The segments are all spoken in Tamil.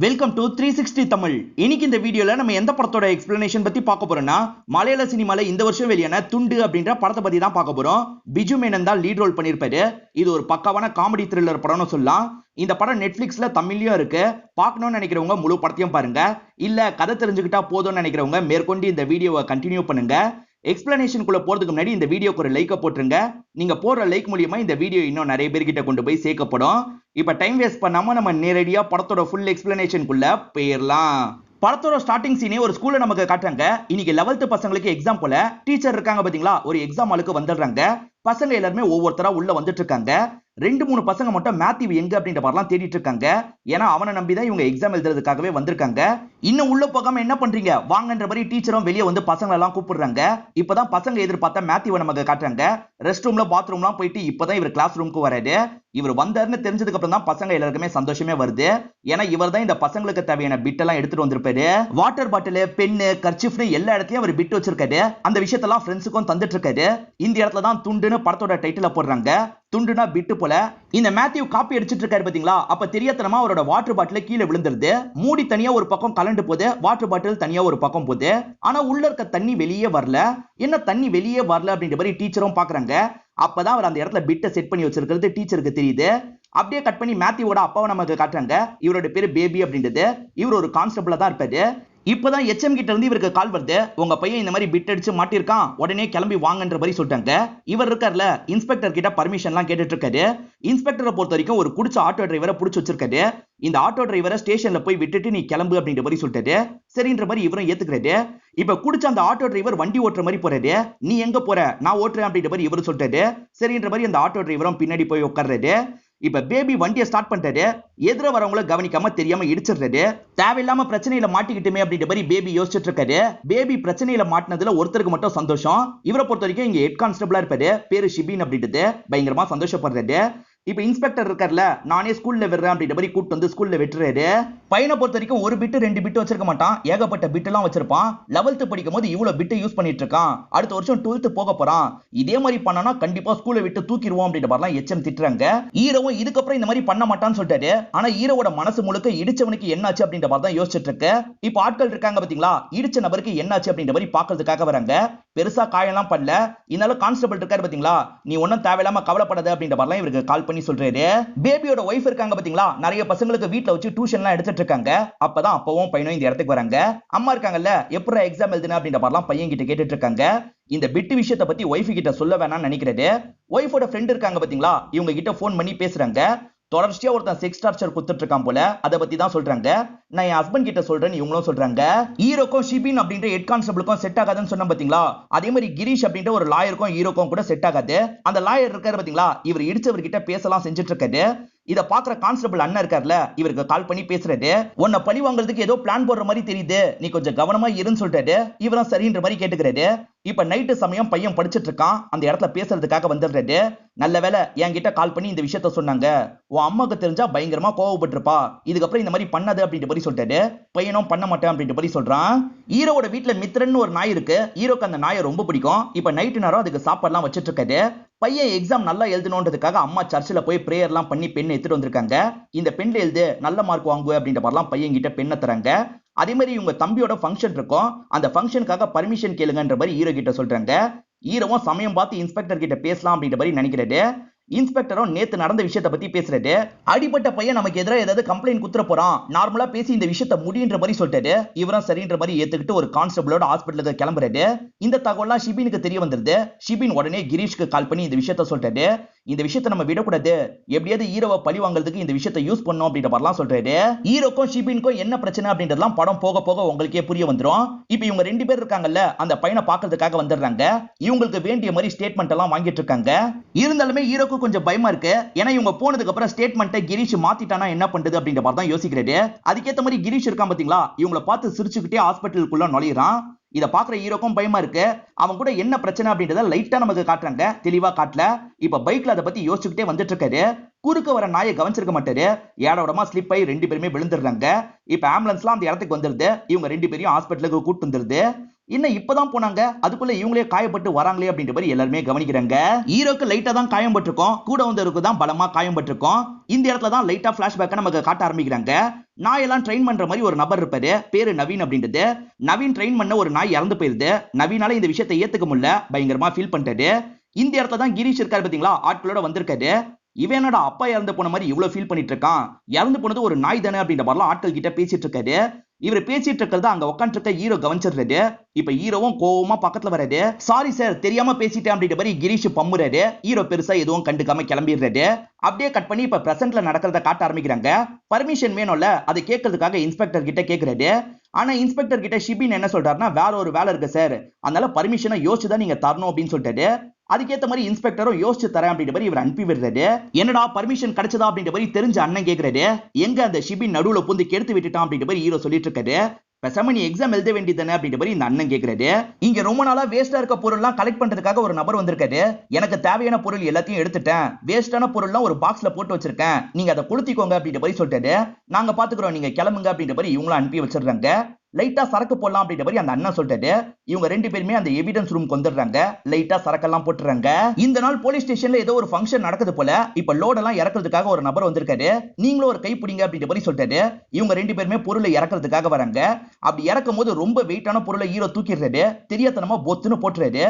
Welcome to 360 Tamil. இன்னைக்கு இந்த வீடியோல நம்ம எந்த படத்தோட எக்ஸ்பிளனேஷன் பத்தி பார்க்க போறோம்னா, மலையாள சினிமால இந்த வருஷம் வெளியான துண்டு அப்படின்ற படத்தை பத்தி தான் பார்க்க போறோம். பிஜு மேனன் தான் லீட் ரோல் பண்ணிருப்பாரு. இது ஒரு பக்காவான காமெடி த்ரில்லர் படம்னு சொல்லலாம். இந்த படம் நெட்ஃபிளிக்ஸ்ல தமிழ்லயும் இருக்கு. பார்க்கணும்னு நினைக்கிறவங்க முழு படத்தையும் பாருங்க. இல்ல கதை தெரிஞ்சுக்கிட்டா போதும்னு நினைக்கிறவங்க மேற்கொண்டு இந்த வீடியோவை கண்டினியூ பண்ணுங்க. எக்ஸ்பிளனேஷனுக்குள்ள போறதுக்கு முன்னாடி இந்த வீடியோக்கு ஒரு லைக்கை போட்டுருங்க. நீங்க போடுற லைக் மூலியமா இந்த வீடியோ இன்னும் நிறைய பேர்கிட்ட கொண்டு போய் சேர்க்கப்படும். இப்ப டைம் வேஸ்ட் பண்ணாம நம்ம நேரடியா படத்தோட ஃபுல் எக்ஸ்பிளனேஷனுக்குள்ள போயிடலாம். படத்தோட ஸ்டார்டிங் சீனே ஒரு ஸ்கூல்ல நமக்கு காட்டுறாங்க. இன்னைக்கு 11th பசங்களுக்கு எக்ஸாம் போல. டீச்சர் இருக்காங்க பாத்தீங்களா, ஒரு எக்ஸாம் ஆளுக்கு வந்துடுறாங்க. பசங்க எல்லாருமே ஒவ்வொருத்தரா உள்ள வந்துட்டு இருக்காங்க. 2-3 பசங்க மட்டும் மேத்யூ எங்க அப்படின்ற மாதிரிலாம் தேடிட்டு இருக்காங்க. ஏன்னா அவனை நம்பிதான் இவங்க எக்ஸாம் எழுதுறதுக்காகவே வந்திருக்காங்க. இன்னும் உள்ள போகாம என்ன பண்றீங்க வாங்கன்ற மாதிரி டீச்சரும் வெளியே வந்து பசங்களை எல்லாம் கூப்பிடுறாங்க. இப்பதான் பசங்க எதிர்பார்த்த மேத்யூவை நமக்கு காட்டுறாங்க. ரெஸ்ட் ரூம்ல பாத்ரூம்லாம் போயிட்டு இப்பதான் இவர் கிளாஸ் ரூமுக்கு வராரு. இவர் வந்தாருன்னு தெரிஞ்சதுக்கு அப்புறம் தான் பசங்க எல்லாருக்குமே சந்தோஷமே வருது. ஏன்னா இவர் தான் இந்த பசங்களுக்கு தேவையான பிட் எல்லாம் எடுத்துட்டு வந்திருப்பாரு. வாட்டர் பாட்டில், பென்னு, கர்ச்சிஃப்னு எல்லா இடத்துலயும் அவர் பிட் வச்சிருக்காரு. அந்த விஷயத்தெல்லாம் ஃப்ரெண்ட்ஸுக்கும் தந்துட்டு இருக்காரு. இந்த இடத்துல தான் துண்டுன்னு படத்தோட டைட்டில போடுறாங்க. துண்டுனா பிட்டு போல. இந்த மேத்யூ காப்பி அடிச்சிட்டு இருக்காரு பாத்தீங்களா, அப்ப தெரியாதனமா அவரோட வாட்டர் பாட்டில் கீழே விழுந்துருது. மூடி தனியா ஒரு பக்கம் கலண்டு போகுது, வாட்டர் பாட்டில் தனியா ஒரு பக்கம் போகுது. ஆனா உள்ள இருக்க தண்ணி வெளியே வரல. என்ன தண்ணி வெளியே வரல அப்படின்ற மாதிரி டீச்சரும் பாக்குறாங்க. அப்பதான் அவர் அந்த இடத்துல பிட்டை செட் பண்ணி வச்சிருக்கிறது டீச்சருக்கு தெரியுது. அப்படியே கட் பண்ணி மேத்யூவோட அப்பாவை நமக்கு காட்டுறாங்க. இவரோட பேரு பேபி அப்படின்றது. இவர் ஒரு கான்ஸ்டபிளா தான் இருப்பாரு. இப்பதான் எச்எம் கிட்ட இருந்து இவருக்கு கால் வருது. உங்க பையன் இந்த மாதிரி பிட் அடிச்சு மாட்டிருக்கான், உடனே கிளம்பி வாங்கன்ற மாதிரி சொல்லிட்டாங்க. இவர் இருக்கார்ல, இன்ஸ்பெக்டர் கிட்ட பர்மிஷன் எல்லாம் கேட்டுட்டு இருக்காரு. இன்ஸ்பெக்டரை பொறுத்த வரைக்கும் ஒரு குடிச்ச ஆட்டோ டிரைவரை புடிச்சு வச்சிருக்காரு. இந்த ஆட்டோ டிரைவரை ஸ்டேஷன்ல போய் விட்டுட்டு நீ கிளம்பு அப்படின்ற மாதிரி சொல்லிட்டாரு. சரின்ற மாதிரி இவரும் ஏத்துக்கிறாரு. இப்ப குடிச்ச அந்த ஆட்டோ டிரைவர் வண்டி ஓட்டுற மாதிரி போறாரு. நீ எங்க போற, நான் ஓட்டுறேன் அப்படின்ற மாதிரி இவரு சொல்லிட்டாரு. சரின்ற மாதிரி அந்த ஆட்டோ டிரைவரும் பின்னாடி போய் உட்கார்றாரு. இப்ப பேபி வண்டியை ஸ்டார்ட் பண்றாரு. எதிர வரவங்கள கவனிக்காம தெரியாம இடிச்சிடுறாரு. தேவையில்லாம பிரச்சனையில மாட்டிக்கிட்டுமே அப்படின்ற மாதிரி பேபி யோசிச்சுட்டு இருக்காரு. பேபி பிரச்சனையில மாட்டினதுல ஒருத்தருக்கு மட்டும் சந்தோஷம். இவரை பொறுத்த வரைக்கும் இங்க ஹெட் கான்ஸ்டபிளா இருப்பாரு, பேரு ஷிபின் அப்படின்றது. பயங்கரமா சந்தோஷப்படுறாரு. இப்ப இன்ஸ்பெக்டர் இருக்கார்ல, நானே ஸ்கூல்ல விடுறேன் அப்படின்ற மாதிரி கூட்டு வந்து ஸ்கூல்ல விட்டுறாரு. பையனை பொறுத்த வரைக்கும் ஒரு பிட்டு 2 பிட்டு வச்சிருக்க மாட்டான், ஏகப்பட்ட பிட் எல்லாம் வச்சிருப்பான். 11th படிக்கும் போது இவ்வளவு பிட்டு யூஸ் பண்ணிட்டு இருக்கான். அடுத்த வருஷம் 12th போக போறான். இதே மாதிரி பண்ணனா கண்டிப்பா ஸ்கூலை விட்டு தூக்கிடுவோம் அப்படின்ற மாதிரிலாம் எச்எம் திட்டுறாங்க. ஹீரோவும் இதுக்கப்புறம் இந்த மாதிரி பண்ண மாட்டான்னு சொல்லிட்டாரு. ஆனா ஹீரோவோட மனசு முழுக்க இடிச்சவனுக்கு என்னாச்சு அப்படின்ற மாதிரி தான் யோசிச்சுட்டு இருக்கு. இப்ப ஆட்கள் இருக்காங்க பாத்தீங்களா, இடிச்ச நபருக்கு என்னாச்சு அப்படின்ற மாதிரி பாக்குறதுக்காக வராங்க. பெருசா காயெல்லாம் பண்ணல. இதனால கான்ஸ்டபிள் இருக்காரு பாத்தீங்களா, நீ ஒன்னும் தேவையில்லாம கவலைப்படாத அப்படின்ற மாதிரிலாம் இவருக்கு கால் பண்ணி சொல்றாரு. பேபியோட ஒய்ஃப் இருக்காங்க பாத்தீங்களா, நிறைய பசங்களுக்கு வீட்ல வச்சு டியூஷன்லாம் எடுத்துட்டு இருக்காங்க. அப்பதான் அப்பவும் பையனும் இந்த இடத்துக்கு வராங்க. அம்மா இருக்காங்கல்ல, எப்பற எக்ஸாம் எழுதுன அப்படின்ற மாதிரிலாம் பையன் கிட்ட கேட்டுட்டு இருக்காங்க. இந்த பிட் விஷயத்தை பத்தி ஒய்ஃப் கிட்ட சொல்ல வேணாம்னு நினைக்கிறது. ஒய்ஃபோட ஃப்ரெண்ட் இருக்காங்க பாத்தீங்களா, இவங்க கிட்ட போன் பண்ணி பேசுறாங்க. தொடர்ச்சியா ஒருத்தன் செக்ஸ் டார்ச்சர் கொடுத்துட்டு இருக்கான் போல, அதை பத்தி தான் சொல்றாங்க. நான் என் ஹஸ்பண்ட் கிட்ட சொல்றேன்னு இவங்களும் சொல்றாங்க. ஹீரோக்கும் ஷிபின் அப்படின்ற ஹெட் கான்ஸ்டபிளுக்கும் செட் ஆகாதுன்னு சொன்ன பாத்தீங்களா, அதே மாதிரி கிரீஷ் அப்படின்ற ஒரு லாயருக்கும் ஹீரோக்கும் கூட செட் ஆகாது. அந்த லாயர் இருக்காரு பாத்தீங்களா, இவர் இடிச்சவர்கிட்ட பேசலாம் செஞ்சுட்டு இருக்காரு. இத பாக்குற கான்ஸ்டபிள் அண்ணன் இருக்கார்ல, இவருக்கு கால் பண்ணி பேசுறாரு. உன்னை பழி வாங்குறதுக்கு ஏதோ பிளான் போடுற மாதிரி தெரியுது, நீ கொஞ்சம் கவனமா இருன்னு சொல்லிட்டாரு. இவரும் சரின்ற மாதிரி கேட்டுக்கிறாரு. இப்ப நைட்டு சமயம் பையன் படிச்சிட்டு இருக்கான். அந்த இடத்துல பேசுறதுக்காக வந்துடுறாரு. நல்ல வேலை என்கிட்ட கால் பண்ணி இந்த விஷயத்த சொன்னாங்க. உன் அம்மாக்கு தெரிஞ்சா பயங்கரமா கோவப்பட்டிருப்பா, இதுக்கப்புறம் இந்த மாதிரி பண்ணாது அப்படின்ற மாதிரி சொல்லிட்டாரு. பையனும் பண்ண மாட்டேன் அப்படின்ற மாதிரி சொல்றான். ஹீரோவோட வீட்டுல மித்ரன் ஒரு நாய் இருக்கு. ஹீரோக்கு அந்த நாயை ரொம்ப பிடிக்கும். இப்ப நைட்டு நேரம் அதுக்கு சாப்பாடுலாம் வச்சிட்டு இருக்காரு. பையன் எக்ஸாம் நல்லா எழுதணுன்றதுக்காக அம்மா சர்ச்சில் போய் பிரேயர்லாம் பண்ணி பெண் எடுத்துட்டு வந்திருக்காங்க. இந்த பெண் எழுது நல்ல மார்க் வாங்குவேன் அப்படின்ற மாதிரிலாம் பையன் கிட்ட பெண்ணை தராங்க. அதே மாதிரி இவங்க தம்பியோட ஃபங்க்ஷன் இருக்கும். அந்த ஃபங்க்ஷனுக்காக பர்மிஷன் கேளுங்கன்ற மாதிரி ஹீரோ கிட்ட சொல்றாங்க. ஹீரோவும் சமயம் பார்த்து இன்ஸ்பெக்டர் கிட்ட பேசலாம் அப்படின்ற மாதிரி நினைக்கிறாரு. இன்ஸ்பெக்டரும் நேத்து நடந்த விஷயத்தை பத்தி பேசுறாரு. அடிப்பட்ட பையன் நமக்கு எதிராக ஏதாவது கம்ப்ளைண்ட் குத்துற போறான், நார்மலா பேசி இந்த விஷயத்தை முடியுன்ற மாதிரி சொல்லிட்டாரு. இவரும் சரின்ற மாதிரி ஏத்துக்கிட்டு ஒரு கான்ஸ்டபிளோட ஹாஸ்பிட்டலுக்கு கிளம்புறாரு. இந்த தகவலாம் ஷிபினுக்கு தெரிய வந்துருது. ஷிபின் உடனே கிரீஷ்க்கு கால் பண்ணி இந்த விஷயத்த சொல்லிட்டாரு. இந்த விஷயத்தை நம்ம விடக்கூடாது, எப்படியாவது ஹீரோவை பழி வாங்குறதுக்கு இந்த விஷயத்தை யூஸ் பண்ணோம் அப்படின்ற மாதிரிலாம் சொல்றாரு. ஹீரோக்கும் ஷிபினுக்கும் என்ன பிரச்சனை அப்படின்றதெல்லாம் படம் போக போக உங்களுக்கே புரிய வந்துரும். இப்போ இவங்க 2 பேர் இருக்காங்கல்ல, அந்த பையனை பாக்குறதுக்காக வந்துடுறாங்க. இவங்களுக்கு வேண்டிய மாதிரி ஸ்டேட்மெண்ட் எல்லாம் வாங்கிட்டு இருக்காங்க. இருந்தாலுமே ஹீரோக்கு கொஞ்சம் பயமா இருக்கு. ஏன்னா இவங்க போனதுக்கு அப்புறம் ஸ்டேட்மெண்ட்டை கிரீஷ் மாத்திட்டானா என்ன பண்றது அப்படின்ற மாதிரி தான் யோசிக்கிறாரு. அதுக்கேற்ற மாதிரி கிரீஷ் இருக்கான் பாத்தீங்களா, இவங்களை பார்த்து சிரிச்சுக்கிட்டே ஹாஸ்பிட்டலுக்குள்ள நுழையிறான். இத பாக்குற ஹீரோக்கும் பயமா இருக்கு. அவன் கூட என்ன பிரச்சனை அப்படின்றத லைட்டா நமக்கு காட்டுறாங்க, தெளிவா காட்டல. இப்ப பைக்ல அதை பத்தி யோசிச்சுக்கிட்டே வந்துட்டு இருக்காரு. குறுக்க வர நாயை கவனிச்சிருக்க மாட்டாரு. ஏடோடமா ஸ்லிப் ஆகி 2 பேருமே விழுந்துடுறாங்க. இப்ப ஆம்புலன்ஸ்லாம் அந்த இடத்துக்கு வந்துருது. இவங்க 2 பேரையும் ஹாஸ்பிட்டலுக்கு கூட்டு வந்துருது. என்ன இப்பதான் போனாங்க, அதுக்குள்ள இவங்களே காயப்பட்டு வராங்களே அப்படின்ற மாதிரி எல்லாருமே கவனிக்கிறாங்க. ஹீரோக்கு லைட்டா தான் காயம் பட்டிருக்கும், கூட வந்தவருக்கு தான் பலமா காயம் பட்டிருக்கும். இந்த இடத்துல தான் லைட்டா பிளாஷ்பேக்க நமக்கு காட்ட ஆரம்பிக்கிறாங்க. நாயெல்லாம் ட்ரெயின் பண்ற மாதிரி ஒரு நபர் இருப்பாரு, பேரு நவீன் அப்படின்றது. நவீன் ட்ரெயின் பண்ண ஒரு நாய் இறந்து போயிருது. நவீனால இந்த விஷயத்தை ஏத்துக்க முடியல, பயங்கரமா ஃபீல் பண்ணிட்டாரு. இந்த இடத்துல தான் கிரீஷ் இருக்காரு பாத்தீங்களா, ஆட்களோட வந்திருக்காரு. இவன் என்னடா அப்பா இறந்து போன மாதிரி இவ்வளவு ஃபீல் பண்ணிட்டு இருக்கான், இறந்து போனது ஒரு நாய் தானே அப்படின்ற மாதிரிலாம் ஆட்கள் கிட்ட பேசிட்டு இருக்காரு. இவர் பேசிட்டு இருக்கிறது அங்க உட்காந்து இருக்க ஹீரோ கவனிச்சிடுறாரு. இப்ப ஹீரோவும் கோவமா பக்கத்துல வராரு. சாரி சார், தெரியாம பேசிட்டேன் அப்படின்ற மாதிரி கிரீஷ் பம்முறாரு. ஹீரோ பெருசா எதுவும் கண்டுக்காம கிளம்பிடுறாரு. அப்படியே கட் பண்ணி இப்ப பிரசன்ட்ல நடக்கிறத காட்ட ஆரம்பிக்கிறாங்க. பர்மிஷன் வேணும்ல, அதை கேட்கறதுக்காக இன்ஸ்பெக்டர் கிட்ட கேக்குறாரு. ஆனா இன்ஸ்பெக்டர் கிட்ட ஷிபின் என்ன சொல்றாருன்னா, வேற ஒரு வேலை இருக்கு சார், அதனால பர்மிஷனை யோசிச்சுதான் நீங்க தரணும் அப்படின்னு சொல்லிட்டாரு. அதுக்கேத்த மாதிரி இன்ஸ்பெக்டரும் யோசிச்சு தரேன் அப்படின்ற மாதிரி இவர் அனுப்பி விடுறாரு. என்னடா பர்மிஷன் கிடைச்சதா அப்படின்ற மாதிரி தெரிஞ்ச அண்ணன் கேக்குறாரு. எங்க அந்த ஷிபின் நடுவுல பூந்து கெடுத்து விட்டுட்டான் அப்படின்ற மாதிரி ஹீரோ சொல்லிட்டு இருக்காரு. பேசாம நீ எக்ஸாம் எழுத வேண்டியதானே அப்படின்ற மாதிரி இந்த அண்ணன் கேக்குறாரு. இங்க ரொம்ப நாளா வேஸ்டா இருக்க பொருள்லாம் கலெக்ட் பண்றதுக்காக ஒரு நபர் வந்திருக்காரு. எனக்கு தேவையான பொருள் எல்லாத்தையும் எடுத்துட்டேன், வேஸ்டான பொருள்லாம் ஒரு பாக்ஸ்ல போட்டு வச்சிருக்கேன், நீங்க அதை கொளுத்திக்கோங்க அப்படின்ற மாதிரி சொல்லிட்டாரு. நாங்க பாத்துக்கிறோம், நீங்க கிளம்புங்க அப்படின்ற மாதிரி இவங்களும் அனுப்பி வச்சிடுறாங்க. லைட்டா சரக்கு போடலாம் அப்படின்ற மாதிரி அந்த அண்ணன் சொல்லிட்டாரு. இவங்க ரெண்டு பேருமே அந்த எவிடன்ஸ் ரூம் வந்துடுறாங்க. லைட்டா சரக்கெல்லாம் போட்டுறாங்க. இந்த நாள் போலீஸ் ஸ்டேஷன்ல ஏதோ ஒரு ஃபங்க்ஷன் நடக்குது போல. இப்ப லோட் எல்லாம் இறக்குறதுக்காக ஒரு நபர் வந்திருக்காரு. நீங்களும் ஒரு கை பிடிங்க அப்படின்ற மாதிரி சொல்லிட்டாரு. இவங்க ரெண்டு பேருமே பொருளை இறக்குறதுக்காக வராங்க. அப்படி இறக்கும் போது ரொம்ப வெயிட்டான பொருளை ஹீரோ தூக்கிடுறாரு. தெரியாதனமா பொத்துன்னு போட்டுறாரு.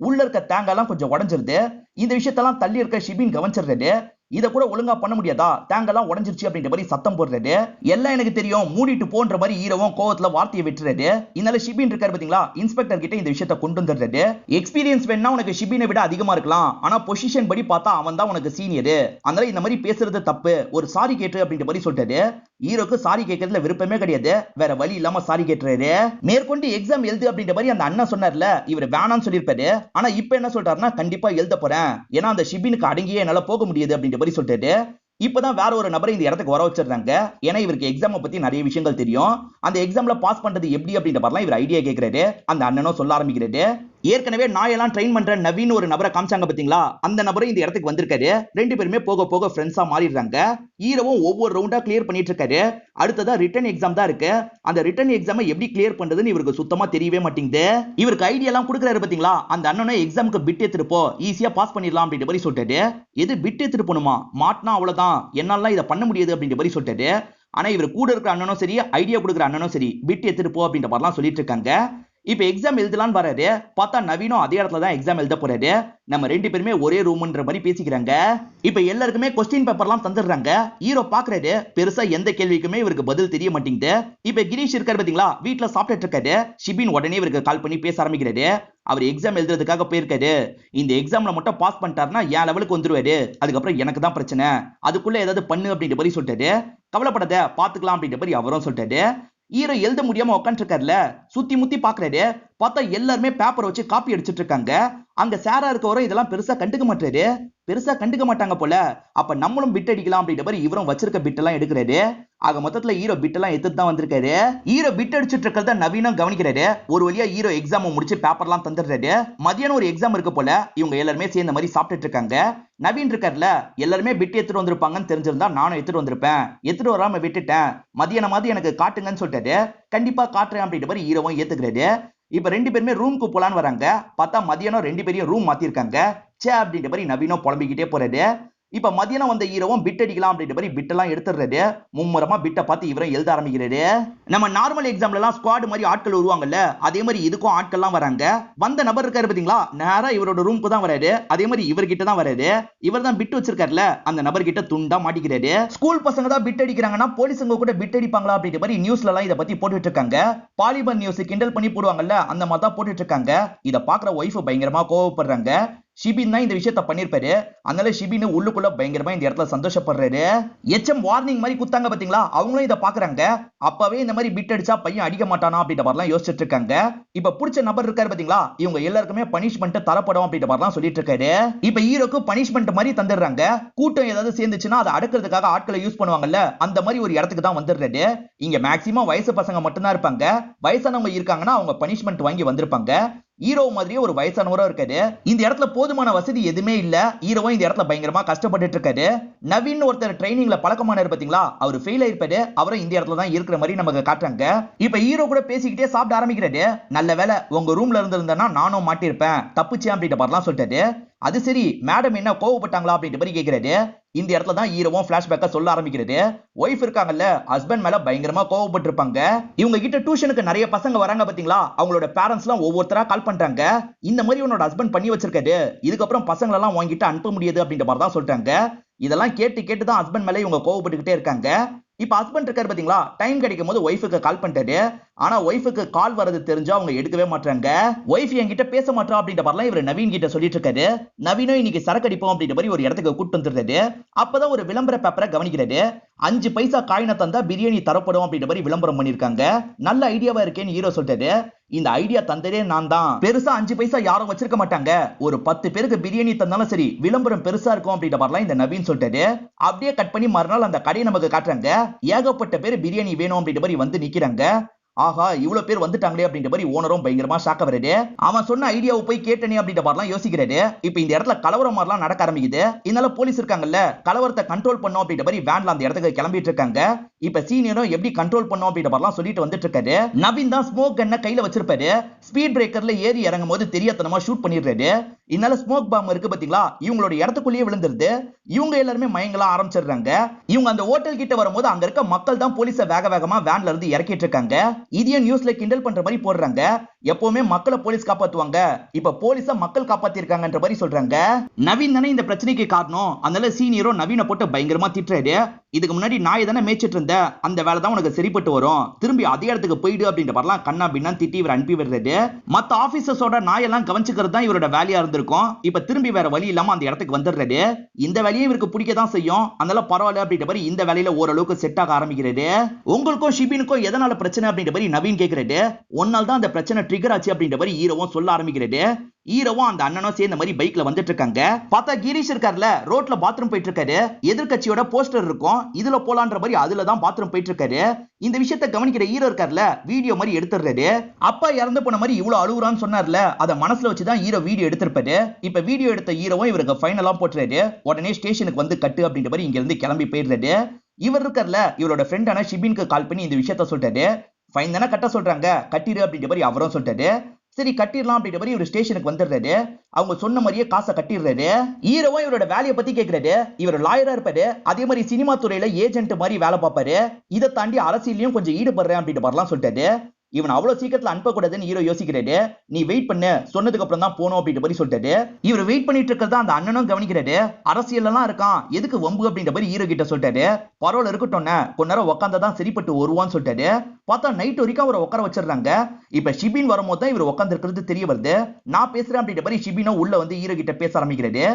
உள்ள இருக்க தேங்காய்லாம் கொஞ்சம் உடஞ்சிருது. இந்த விஷயத்தெல்லாம் தள்ளி இருக்க ஷிபின் கவனிச்சிடுறாரு. இத கூட ஒழுங்கா பண்ண முடியாதா, தேங்கெல்லாம் உடைஞ்சிருச்சு அப்படின்ற மாதிரி சத்தம் போடுறாரு. எல்லாம் எனக்கு தெரியும், மூடிட்டு போன்ற மாதிரி ஹீரோவும் கோவத்துல வார்த்தையை விட்டுறாரு. இதனால ஷிபின் இருக்காரு பாத்தீங்களா, இன்ஸ்பெக்டர் கிட்ட இந்த விஷயத்தை கொண்டு வந்துடுறாரு. எக்ஸ்பீரியன்ஸ் வேணா உனக்கு ஷிபினை விட அதிகமா இருக்கலாம், ஆனா பொசிஷன் படி பார்த்தா அவன் தான் உனக்கு சீனியர், அதனால இந்த மாதிரி பேசுறது தப்பு, ஒரு சாரி கேட்டு அப்படின்ற மாதிரி சொல்லிட்டாரு. ஹீரோக்கு சாரி கேட்கறதுல விருப்பமே கிடையாது, வேற வழி இல்லாம சாரி கேட்டுறாரு. மேற்கொண்டு எக்ஸாம் எழுது அப்படின்ற மாதிரி அந்த அண்ணன் சொன்னார்ல, இவர் வேணாம்னு சொல்லியிருப்பாரு. ஆனா இப்ப என்ன சொல்றாருன்னா, கண்டிப்பா எழுத போறேன், ஏன்னா அந்த ஷிபினுக்கு அடங்கியே என்னால போக முடியாது அப்படின்ற மாதிரி சொல்லிட்டாரு. இப்பதான் வேற ஒரு நபரை இந்த இடத்துக்கு வர வச்சிருந்தாங்க. ஏன்னா இவருக்கு எக்ஸாம் பத்தி நிறைய விஷயங்கள் தெரியும். அந்த எக்ஸாம்ல பாஸ் பண்றது எப்படி அப்படின்ற மாதிரிலாம் இவர் ஐடியா கேட்கிறாரு. அந்த அண்ணனும் சொல்ல ஆரம்பிக்கிறாரு. ஏற்கனவே நாயெல்லாம் ட்ரெயின் பண்ற நவீன் ஒரு நபரை காமிச்சாங்க பாத்தீங்களா, அந்த நபரும் இந்த இடத்துக்கு வந்திருக்காரு. ரெண்டு பேருமே போக போக ஃப்ரெண்ட்ஸா மாறிடுறாங்க. ஹீரோவும் ஒவ்வொரு ரவுண்டா கிளியர் பண்ணிட்டு இருக்காரு. அடுத்ததா ரிட்டன் எக்ஸாம் தான் இருக்கு. அந்த ரிட்டன் எக்ஸாமை எப்படி கிளியர் பண்றதுன்னு இவருக்கு சுத்தமா தெரியவே மாட்டேங்குது. இவருக்கு ஐடியா எல்லாம் கொடுக்குறாரு பாத்தீங்களா, அந்த அண்ணனும் எக்ஸாமுக்கு பிட் எடுத்துட்டு போ, ஈஸியா பாஸ் பண்ணிடலாம் அப்படின்ற மாதிரி சொல்லிட்டாரு. எது பிட் எடுத்துட்டு போணுமா, மாட்டினா அவ்வளவுதான், என்னால இதை பண்ண முடியாது அப்படின்ற மாதிரி சொல்லிட்டாரு. ஆனா இவர் கூட இருக்கிற அண்ணனும் சரி, ஐடியா கொடுக்குற அண்ணனும் சரி, பிட் எடுத்துட்டு போ அப்படின்ற மாதிரிலாம் சொல்லிட்டு இருக்காங்க. இப்ப எக்ஸாம் எழுதலான்னு வராரு. பார்த்தா நவீனும் அதே இடத்துல தான் எக்ஸாம் எழுத போறாரு. நம்ம ரெண்டு பேருமே ஒரே ரூம்ன்ற மாதிரி பேசிக்கிறாங்க. இப்ப எல்லாருக்குமே கொஸ்டின் பேப்பர்லாம் தந்துடுறாங்க. ஹீரோ பாக்குறாரு, பெருசா எந்த கேள்விக்குமே இவருக்கு பதில் தெரிய மாட்டேங்குது. இப்ப கிரீஷ் இருக்காரு பாத்தீங்களா, வீட்டுல சாப்பிட்டுட்டு இருக்காரு. ஷிபின் உடனே இவருக்கு கால் பண்ணி பேச ஆரம்பிக்கிறாரு. அவர் எக்ஸாம் எழுதுறதுக்காக போயிருக்காரு. இந்த எக்ஸாம்ல மட்டும் பாஸ் பண்ணிட்டாருன்னா என் லெவலுக்கு வந்துருவாரு, அதுக்கப்புறம் எனக்கு தான் பிரச்சனை, அதுக்குள்ள ஏதாவது பண்ணு அப்படின்ற மாதிரி சொல்லிட்டாரு. கவலைப்படாத, பாத்துக்கலாம் அப்படின்ற மாதிரி அவரும் சொல்லிட்டாரு. ஹீரோ எழுத முடியாம உட்காந்து இருக்காருல, சுத்தி முத்தி பாக்குறாரு. பார்த்தா எல்லாருமே பேப்பர் வச்சு காப்பி அடிச்சிட்டு இருக்காங்க. அங்க சாரா இருக்கவரும் இதெல்லாம் பெருசா கண்டுக்க மாட்டாரு. பெருசா கண்டுக்க மாட்டாங்க போல, அப்ப நம்மளும் பிட் அடிக்கலாம் அப்படின்ற மாதிரி இவரும் வச்சிருக்க பிட் எல்லாம் எடுக்கிறாரு. ஆக மொத்தத்துல ஹீரோ பிட் எல்லாம் எடுத்துட்டு தான் வந்திருக்காரு. ஹீரோ பிட் அடிச்சிட்டு இருக்கிறத நவீனும் கவனிக்கிறாரு. ஒரு வழியா ஹீரோ எக்ஸாம் முடிச்சு பேப்பர்லாம் தந்துடுறாரு. மதியானம் ஒரு எக்ஸாம் இருக்கு போல, இவங்க எல்லாருமே சேர்ந்த மாதிரி சாப்பிட்டுட்டு இருக்காங்க. நவீன் இருக்காருல, எல்லாருமே பிட் எடுத்துட்டு வந்திருப்பாங்கன்னு தெரிஞ்சிருந்தா நானும் எடுத்துட்டு வந்திருப்பேன், எடுத்துட்டு வராம விட்டுட்டேன், மதியானம் மாதிரி எனக்கு காட்டுங்கன்னு சொல்லிட்டாரு. கண்டிப்பா காட்டுறேன் அப்படின்ற மாதிரி ஹீரோவும் ஏத்துக்கிறாரு. இப்ப ரெண்டு பேருமே ரூமுக்கு போலான்னு வராங்க. பார்த்தா மதியானம் ரெண்டு பேரையும் ரூம் மாத்திருக்காங்க. சே அப்படின்ற மாதிரி நவீனும் புலம்பிக்கிட்டே போறாரு. இப்ப மதியானம் வந்த ஹீரோவும் பிட் அடிக்கலாம் அப்படின்ற மாதிரி பிட் எல்லாம் எடுத்துறாரு. மும்முரமா பிட்ட பார்த்து இவரை எழுத ஆரம்பிக்கிறாரு. நம்ம நார்மல் எக்ஸாம்ல எல்லாம் ஸ்குவாட் மாதிரி ஆட்கள் வருவாங்கல்ல, அதே மாதிரி இதுக்கும் ஆட்கள்லாம் வராங்க. வந்த நபர் இருக்காரு பாத்தீங்களா, நேரா இவரோட ரூமுக்கு தான் வராரு. அதே மாதிரி இவர்கிட்ட தான் வராரு. இவர் தான் பிட் வச்சிருக்காருல, அந்த நபர் கிட்ட துண்டா மாட்டிக்கிறாரு. ஸ்கூல் பசங்க தான் பிட் அடிக்கிறாங்கன்னா போலீஸுங்க கூட பிட் அடிப்பாங்களா அப்படின்ற மாதிரி நியூஸ்ல எல்லாம் இதை பத்தி போட்டுட்டு இருக்காங்க. பாலிமர் நியூஸ் கிண்டல் பண்ணி போடுவாங்கல்ல, அந்த மாதிரி தான் போட்டுட்டு இருக்காங்க. இதை பாக்குற ஒய்ஃப் பயங்கரமா கோவப்படுறாங்க. ஷிபின் தான் இந்த விஷயத்த பண்ணிருப்பாரு. அதனால ஷிபின் உள்ளுக்குள்ள பயங்கரமா இந்த இடத்துல சந்தோஷப்படுறாரு. எச்எம் வார்னிங் மாதிரி குத்தாங்க பாத்தீங்களா, அவங்களும் இதை பாக்குறாங்க. அப்பவே இந்த மாதிரி பிட் அடிச்சா பையன் அடிக்க மாட்டானா அப்படின்ற மாதிரிலாம் யோசிச்சுட்டு இருக்காங்க. இப்ப பிடிச்ச நபர் இருக்காரு பாத்தீங்களா, இவங்க எல்லாருக்குமே பனிஷ்மெண்ட் தரப்படும் அப்படின்ற மாதிரிலாம் சொல்லிட்டு இருக்காரு. இப்ப ஹீரோக்கு பனிஷ்மெண்ட் மாதிரி தந்துடுறாங்க. கூட்டம் ஏதாவது சேர்ந்துச்சுன்னா அதை அடக்கிறதுக்காக ஆட்களை யூஸ் பண்ணுவாங்கல்ல, அந்த மாதிரி ஒரு இடத்துக்கு தான் வந்துடுறாரு. இங்க மேக்சிமம் வயசு பசங்க மட்டும்தான் இருப்பாங்க. வயசானவங்க இருக்காங்கன்னா அவங்க பனிஷ்மெண்ட் வாங்கி வந்திருப்பாங்க. ஹீரோ மாதிரியே ஒரு வயசானவரா இருக்காரு. இந்த இடத்துல போதுமான வசதி எதுவுமே இல்ல. ஹீரோவும் இந்த இடத்துல பயங்கரமா கஷ்டப்பட்டுட்டு இருக்காரு. நவீன் ஒருத்தர் ட்ரைனிங்ல பழக்கமானாரு பாத்தீங்களா, அவர் ஃபெயில் ஆயிருப்பாரு. அவரும் இந்த இடத்துல தான் இருக்கிற மாதிரி நமக்கு காட்டுறாங்க. இப்ப ஹீரோ கூட பேசிக்கிட்டே சாப்பிட ஆரம்பிக்கிறாரு. நல்ல வேலை உங்க ரூம்ல இருந்திருந்தேன்னா நானும் மாட்டிருப்பேன், தப்பிச்சேன் அப்படின்ற மாதிரிலாம் சொல்லிட்டாரு. அது சரி, மேடம் என்ன கோவப்பட்டாங்களா அப்படின்ற மாதிரி கேட்கிறாரு. இந்த இடத்துல தான் ஹீரோவும் பிளாஷ்பேக்க சொல்ல ஆரம்பிக்கிறது. ஒய்ஃப் இருக்காங்கல்ல, ஹஸ்பண்ட் மேல பயங்கரமா கோவப்பட்டு இருப்பாங்க. இவங்க கிட்ட டியூஷனுக்கு நிறைய பசங்க வராங்க பாத்தீங்களா, அவங்களோட பேரண்ட்ஸ் எல்லாம் ஒவ்வொருத்தரா கால் பண்றாங்க. இந்த மாதிரி உன்னோட ஹஸ்பண்ட் பண்ணி வச்சிருக்காரு, இதுக்கப்புறம் பசங்களை எல்லாம் வாங்கிட்டு அனுப்ப முடியாது அப்படின்ற மாதிரி தான் சொல்றாங்க. இதெல்லாம் கேட்டு கேட்டு தான் ஹஸ்பண்ட் மேல இவங்க கோவப்பட்டுக்கிட்டே இருக்காங்க. இப்ப ஹஸ்பண்ட் இருக்காரு பாத்தீங்களா, டைம் கிடைக்கும் போது ஒய்ஃபுக்கு கால் பண்ணிட்டாரு. ஆனா ஒய்ஃபுக்கு கால் வரது தெரிஞ்சா அவங்க எடுக்கவே மாட்டாங்க. ஒய்ஃப் என்கிட்ட பேச மாட்டா அப்படின்ற மாதிரிலாம் இவர் நவீன் கிட்ட சொல்லிட்டு இருக்காரு. நவீனும் இன்னைக்கு சரக்கு அடிப்போம் அப்படின்ற மாதிரி ஒரு இடத்துக்கு கூட்டு வந்துருக்காரு. அப்பதான் ஒரு விளம்பர பேப்பரை கவனிக்கிறாரு. 5 பைசா காயினை தந்தா பிரியாணி தரப்படும் அப்படின்ற மாதிரி விளம்பரம் பண்ணிருக்காங்க. நல்ல ஐடியாவா இருக்கேன்னு ஹீரோ சொல்லிட்டாரு. இந்த ஐடியா தந்ததே நான் தான். பெருசா 5 பைசா யாரும் வச்சிருக்க மாட்டாங்க. ஒரு 10 பேருக்கு பிரியாணி தந்தாலும் சரி, விளம்பரம் பெருசா இருக்கும் அப்படின்ற மாதிரிலாம் இந்த நவீன் சொல்லிட்டாரு. அப்படியே கட் பண்ணி மறுநாள் அந்த கடையை நமக்கு காட்டுறாங்க. ஏகப்பட்ட பேர் பிரியாணி வேணும் அப்படின்ற மாதிரி வந்து நிக்கிறாங்க. ஆஹா, இவ்வளவு பேர் வந்துட்டாங்களே அப்படின்ற மாதிரி ஓனரும் பயங்கரமா ஷாக்க வருது. அவன் சொன்ன ஐடியாவை போய் கேட்டனே அப்படின்ற மாதிரிலாம் யோசிக்கிறாரு. இப்ப இந்த இடத்துல கலவரம் மாதிரிலாம் நடக்க ஆரம்பிக்குது. இதனால போலீஸ் இருக்காங்கல்ல, கலவரத்தை கண்ட்ரோல் பண்ணும் அப்படின்ற மாதிரி வேன்ல அந்த இடத்துக்கு கிளம்பிட்டு இருக்காங்க. இப்ப சீனியரும் எப்படி கண்ட்ரோல் பண்ணும் அப்படின்ற மாதிரிலாம் சொல்லிட்டு வந்துட்டு இருக்காரு. நவீன் தான் ஸ்மோக் கன்னை கையில வச்சிருப்பாரு. ஸ்பீட் பிரேக்கர்ல ஏறி இறங்கும் போது தெரியாதனமா ஷூட் பண்ணிடுறாரு. இதனால ஸ்மோக் பாம் இருக்கு பாத்தீங்களா, இவங்களோட இடத்துக்குள்ளேயே விழுந்துருது. இவங்க எல்லாருமே மயங்கலாம் ஆரம்பிச்சிடுறாங்க. இவங்க அந்த ஹோட்டல் கிட்ட வரும்போது அங்க இருக்க மக்கள் தான் போலீஸை வேக வேகமா வேன்ல இருந்து இறக்கிட்டு இருக்காங்க. இதையும் நியூஸ்ல கிண்டல் பண்ற மாதிரி போடுறாங்க. எப்பவுமே மக்களை போலீஸ் காப்பாத்துவாங்க, இப்ப போலீஸ மக்கள் காப்பாத்தி இருக்காங்கன்ற மாதிரி சொல்றாங்க. நவீன் தானே இந்த பிரச்சனைக்கு காரணம். அதனால சீனியரும் நவீனை போட்டு பயங்கரமா திட்டுறாரு. இதுக்கு முன்னாடி நாயை தானே மேய்ச்சிட்டு இருந்த, அந்த வேலை தான் உனக்கு சரிப்பட்டு வரும், திரும்பி அதே இடத்துக்கு போயிடு அப்படின்ற மாதிரிலாம் கண்ணா பின்னா திட்டி இவர் அனுப்பி விடுறாரு. மத்த ஆபீசர்ஸோட நாயெல்லாம் கவனிச்சுக்கிறது தான் இவரோட வேலையா இருந்திருக்கும். இப்ப திரும்பி வேற வழி இல்லாம அந்த இடத்துக்கு வந்துடுறாரு. இந்த வேலையை இவருக்கு பிடிக்க தான் செய்யும். அதனால பரவாயில்ல அப்படின்ற மாதிரி இந்த வேலையில ஓரளவுக்கு செட் ஆக ஆரம்பிக்கிறாரு. உங்களுக்கும் ஷிபினுக்கும் எதனால பிரச்சனை அப்படின்ற மாதிரி நவீன் கேக்குறாரு. ஒன்னால் தான் அந்த பிரச்சனை ட்ரிகர் ஆச்சு அப்படின்ற மாதிரி ஹீரோவும் சொல்ல ஆரம்பிக்கிறாரு. ஹீரோவும் அந்த அண்ணனும் சேர்ந்த மாதிரி பைக்ல வந்துட்டு இருக்காங்க. பார்த்தா கிரீஷ் இருக்காருல, ரோட்ல பாத்ரூம் போயிட்டு இருக்காரு. எதிர்கட்சியோட போஸ்டர் இருக்கும், இதுல போலான்ற மாதிரி அதுல தான் பாத்ரூம் போயிட்டு இருக்காரு. இந்த விஷயத்தை கவனிக்கிற ஹீரோ இருக்காருல, வீடியோ மாதிரி எடுத்துறாரு. அப்பா இறந்து போன மாதிரி இவ்வளவு அழுகுறான்னு சொன்னார்ல, அதை மனசுல வச்சுதான் ஹீரோ வீடியோ எடுத்திருப்பாரு. இப்ப வீடியோ எடுத்த ஹீரோவும் இவருக்கு ஃபைனலா போட்டுறாரு. உடனே ஸ்டேஷனுக்கு வந்து கட்டு அப்படின்ற மாதிரி இங்க இருந்து கிளம்பி போயிடுறாரு. இவர் இருக்கார்ல, இவரோட ஃப்ரெண்டான ஷிபினுக்கு கால் பண்ணி இந்த விஷயத்த சொல்லிட்டாரு. ஃபைன் தானே கட்ட சொல்றாங்க, கட்டிடு அப்படின்ற மாதிரி அவரும் சொல்லிட்டாரு. சரி கட்டிடலாம் அப்படின்ற மாதிரி இவர் ஸ்டேஷனுக்கு வந்துடுறாரு. அவங்க சொன்ன மாதிரியே காசை கட்டிடுறாரு. ஹீரோவும் இவரோட வேலையை பத்தி கேட்கிறாரு. இவர் லாயரா இருப்பாரு, அதே மாதிரி சினிமா துறையில ஏஜென்ட் மாதிரி வேலை பார்ப்பாரு. இதை தாண்டி அரசியலையும் கொஞ்சம் ஈடுபடுறேன் அப்படின்ற மாதிரிலாம் சொல்லிட்டாரு. இவன் அவ்வளவு சீக்கிரத்துல அனுப்பக்கூடாதுன்னு ஹீரோ யோசிக்கிறாரு. நீ வெயிட் பண்ணு, சொன்னதுக்கு அப்புறம் தான் போனோம் அப்படின்ற மாதிரி சொல்லிட்டாரு. இவர் வெயிட் பண்ணிட்டு இருக்கிறதா அந்த அண்ணனும் கவனிக்கிறாரு. அரசியல் எல்லாம் இருக்கான், எதுக்கு வம்பு அப்படின்ற மாதிரி ஹீரோ கிட்ட சொல்லிட்டாரு. பரவாயில்ல இருக்கட்டும், கொஞ்ச நேரம் உட்காந்ததான் சரிப்பட்டு வருவான்னு சொல்லிட்டாரு. பார்த்தா நைட் வரைக்கும் அவரை உட்கார வச்சிடறாங்க. இப்ப ஷிபின் வரும்போது தான் இவர் உட்கார்ந்து இருக்கிறது தெரிய வருது. நான் பேசுறேன் அப்படின்ற மாதிரி ஷிபினும் உள்ள வந்து ஹீரோ கிட்ட பேச ஆரம்பிக்கிறாரு.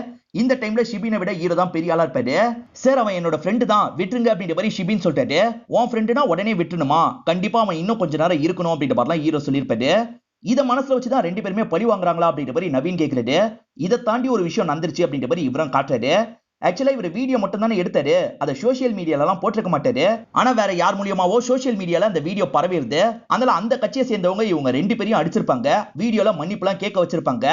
இந்த டைம்ல ஷிபினை விட ஹீரோ தான் பெரிய ஆளா இருப்பாரு. சார் அவன் என்னோட ஃப்ரெண்டு தான், விட்டுருங்க அப்படின்ற மாதிரி ஷிபின் சொல்லிட்டாரு. உன் ஃப்ரெண்டுனா உடனே விட்டுணுமா, கண்டிப்பா அவன் இன்னும் கொஞ்ச நேரம் இருக்கணும் அப்படின்ற மாதிரிலாம் ஹீரோ சொல்லியிருப்பாரு. இதை மனசுல வச்சுதான் ரெண்டு பேருமே பழி வாங்குறாங்களா அப்படின்ற மாதிரி நவீன் கேட்கிறது. இதை தாண்டி ஒரு விஷயம் நடந்துருச்சு அப்படின்ற மாதிரி இவரும் காட்டுறாரு. ஆக்சுவலா இவர் வீடியோ மட்டும் தானே எடுத்தாரு, அதை சோசியல் மீடியால எல்லாம் போட்டிருக்க மாட்டாரு. ஆனா வேற யார் மூலியமாவோ சோசியல் மீடியால அந்த வீடியோ பரவிடுது. அதனால அந்த கட்சியை சேர்ந்தவங்க இவங்க ரெண்டு பேரையும் அடிச்சிருப்பாங்க, வீடியோல மன்னிப்புலாம் கேட்க வச்சிருப்பாங்க.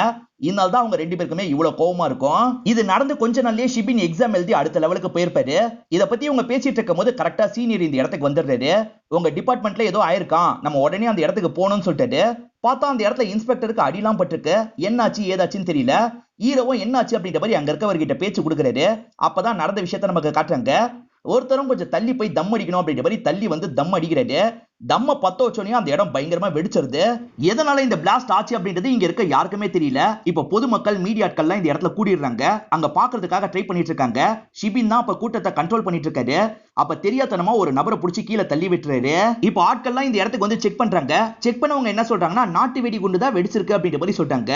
இதனால தான் அவங்க ரெண்டு பேருக்குமே இவ்வளவு கோவமா இருக்கும். இது நடந்து கொஞ்ச நாள்லயே ஷிபின் எக்ஸாம் எழுதி அடுத்த லெவலுக்கு போயிருப்பாரு. இத பத்தி இவங்க பேசிட்டு இருக்கும் போது கரெக்டா சீனியர் இந்த இடத்துக்கு வந்துடுறாரு. உங்க டிபார்ட்மெண்ட்ல ஏதோ ஆயிருக்கான், நம்ம உடனே அந்த இடத்துக்கு போகணும்னு சொல்லிட்டாரு. பார்த்தா அந்த இடத்துல இன்ஸ்பெக்டருக்கு அடிலாம் பட்டிருக்கு. என்னாச்சு ஏதாச்சுன்னு தெரியல. ஹீரோவும் என்னாச்சு அப்படின்ற மாதிரி அங்க இருக்கவர்கிட்ட பேச்சு கொடுக்குறாரு. அப்பதான் நடந்த விஷயத்த நமக்கு காட்டுறாங்க. ஒருத்தரும் கொஞ்சம் தள்ளி போய் தம் அடிக்கணும் அப்படின்ற மாதிரி தள்ளி வந்து தம் அடிக்கிறாரு. தம்ம பத்த வச்சோனே அந்த இடம் பயங்கரமா வெடிச்சிருது. எதனால இந்த பிளாஸ்ட் ஆச்சு அப்படின்றது இங்க இருக்க யாருக்குமே தெரியல. இப்ப பொதுமக்கள் மீடியாட்கள்லாம் இந்த இடத்துல கூடிடுறாங்க. அங்க பாக்குறதுக்காக ட்ரை பண்ணிட்டு இருக்காங்க. ஷிபின் தான் அப்ப கூட்டத்தை கண்ட்ரோல் பண்ணிட்டு இருக்காரு. அப்ப தெரியாதனமா ஒரு நபரை பிடிச்சி கீழே தள்ளி விட்டுறாரு. இப்ப ஆட்கள்லாம் இந்த இடத்துக்கு வந்து செக் பண்றாங்க. செக் பண்ணவங்க என்ன சொல்றாங்கன்னா, நாட்டு வெடி குண்டு தான் வெடிச்சிருக்கு அப்படின்ற மாதிரி சொல்றாங்க.